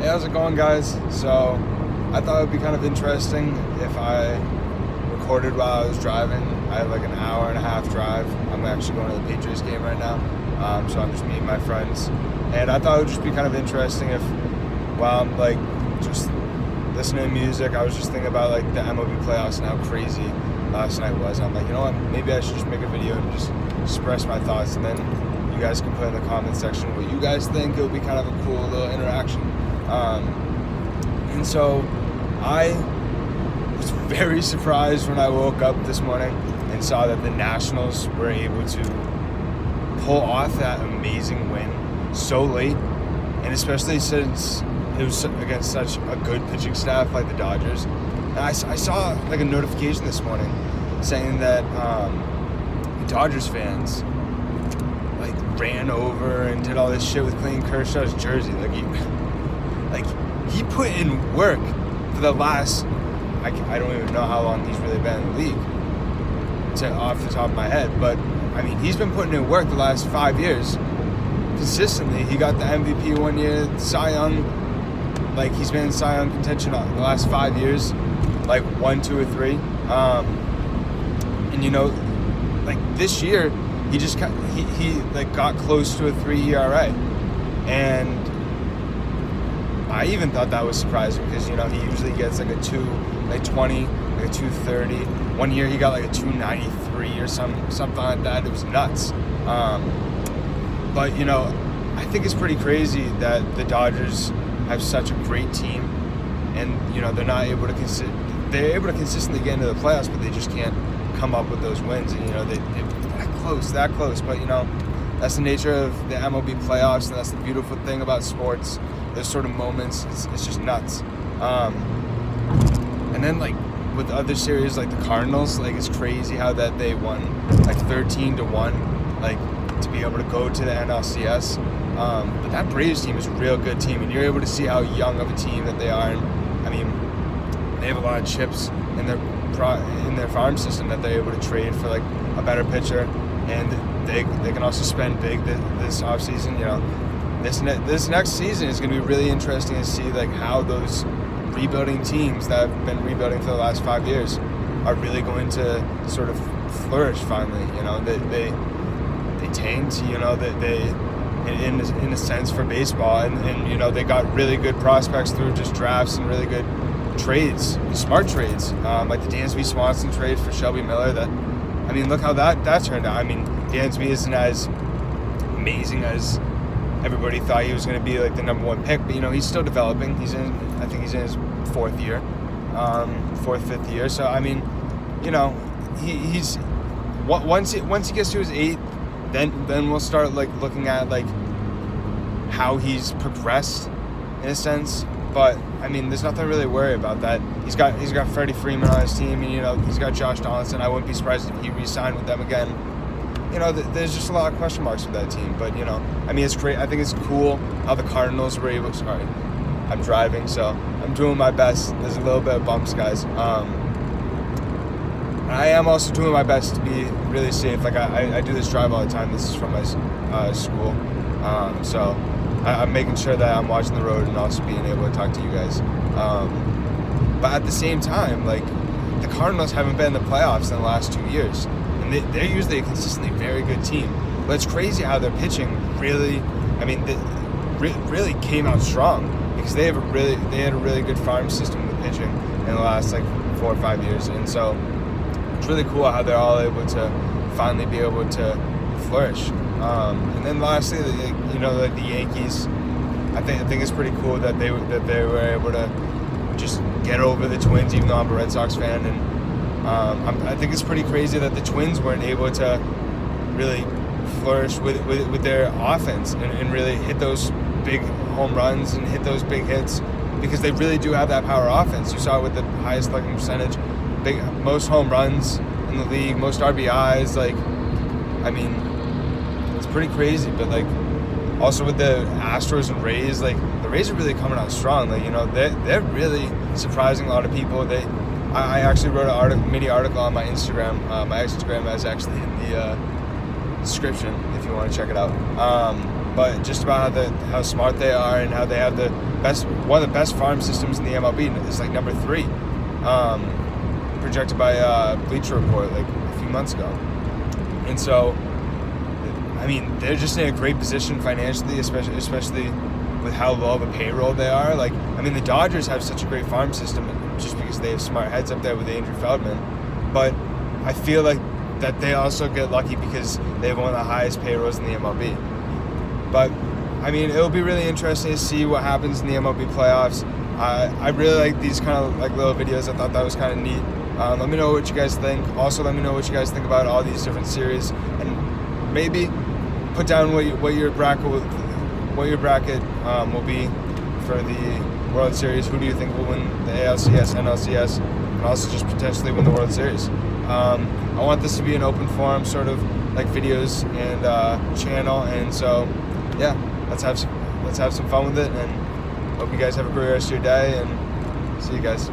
Hey, how's it going, guys? So, I thought it would be kind of interesting if I recorded while I was driving. I have like an hour and a half drive. I'm actually going to the Patriots game right now, so I'm just meeting my friends. And I thought it would just be kind of interesting if, while I'm like just listening to music, I was just thinking about like the MLB Playoffs and how crazy last night was. I'm like, you know what? Maybe I should just make a video and just express my thoughts, and then you guys can put in the comment section what you guys think. It would be kind of a cool little interaction. And so I was very surprised when I woke up this morning and saw that the Nationals were able to pull off that amazing win so late, and especially since it was against such a good pitching staff like the Dodgers. And I saw like a notification this morning saying that the Dodgers fans like ran over and did all this shit with Clayton Kershaw's jersey. He put in work for the last, I don't even know how long he's really been in the league, off the top of my head, but I mean, he's been putting in work the last 5 years consistently. He got the MVP one year, Cy Young, like he's been in Cy Young contention the last 5 years, like 1, 2, or 3. And you know, like this year, he just got close to a 3 ERA, and I even thought that was surprising because, you know, he usually gets like a 220, like a 230. 1 year he got like a 293 or something like that. It was nuts. But, you know, I think it's pretty crazy that the Dodgers have such a great team, and, you know, they're able to consistently get into the playoffs, but they just can't come up with those wins. And, you know, they're that close. But, you know, that's the nature of the MLB playoffs, and that's the beautiful thing about sports. Those sort of moments, it's just nuts. And then like with other series like the Cardinals, like it's crazy how that they won like 13-1, like to be able to go to the NLCS. But that Braves team is a real good team, and you're able to see how young of a team that they are. And I mean, they have a lot of chips in their farm system that they're able to trade for like a better pitcher, and they can also spend big this offseason. You know, this next season is going to be really interesting to see like how those rebuilding teams that have been rebuilding for the last 5 years are really going to sort of flourish finally. You know, they tanked, you know, they in a sense for baseball, and you know, they got really good prospects through just drafts and really good trades, smart trades, like the Dansby Swanson trade for Shelby Miller. That, I mean, look how that turned out. I mean, Dansby isn't as amazing as everybody thought he was going to be, like the number 1 pick, but you know, he's still developing. I think he's in his 4th year, 5th year. So I mean, you know, he's once he gets to his 8th, then we'll start like looking at like how he's progressed in a sense. But I mean, there's nothing to really worry about that. He's got Freddie Freeman on his team, and you know, he's got Josh Donaldson. I wouldn't be surprised if he re-signed with them again. You know, there's just a lot of question marks with that team. But, you know, I mean, it's great. I think it's cool how the Cardinals were able to... Sorry, I'm driving, so I'm doing my best. There's a little bit of bumps, guys. I am also doing my best to be really safe. Like, I do this drive all the time. This is from my school. So I'm making sure that I'm watching the road and also being able to talk to you guys. But at the same time, like, the Cardinals haven't been in the playoffs in the last 2 years. They're usually a consistently very good team, but it's crazy how their pitching really, I mean, really came out strong because they had a really good farm system with pitching in the last like 4 or 5 years, and so it's really cool how they're all able to finally be able to flourish. And then lastly, you know, like the Yankees, I think it's pretty cool that they were able to just get over the Twins, even though I'm a Red Sox fan, and I think it's pretty crazy that the Twins weren't able to really flourish with their offense and really hit those big home runs and hit those big hits, because they really do have that power offense. You saw it with the highest slugging percentage, most home runs in the league, most RBIs. Like, I mean, it's pretty crazy. But like, also with the Astros and Rays, like the Rays are really coming out strong. Like, you know, they're really surprising a lot of people. I actually wrote a mini article on my Instagram. My Instagram is actually in the description if you want to check it out. but just about how smart they are and how they have one of the best farm systems in the MLB. It's like number 3, projected by Bleacher Report like a few months ago. And so, I mean, they're just in a great position financially, especially with how low of a payroll they are. Like, I mean, the Dodgers have such a great farm system just because they have smart heads up there with Andrew Feldman. But I feel like that they also get lucky because they have one of the highest payrolls in the MLB. But, I mean, it'll be really interesting to see what happens in the MLB playoffs. I really like these kind of like little videos. I thought that was kind of neat. Let me know what you guys think. Also, let me know what you guys think about all these different series, and maybe put down what your bracket will be for the World Series. Who do you think will win the ALCS, NLCS, and also just potentially win the World Series? I want this to be an open forum sort of like videos and channel, and so yeah, let's have some fun with it, and hope you guys have a great rest of your day, and see you guys.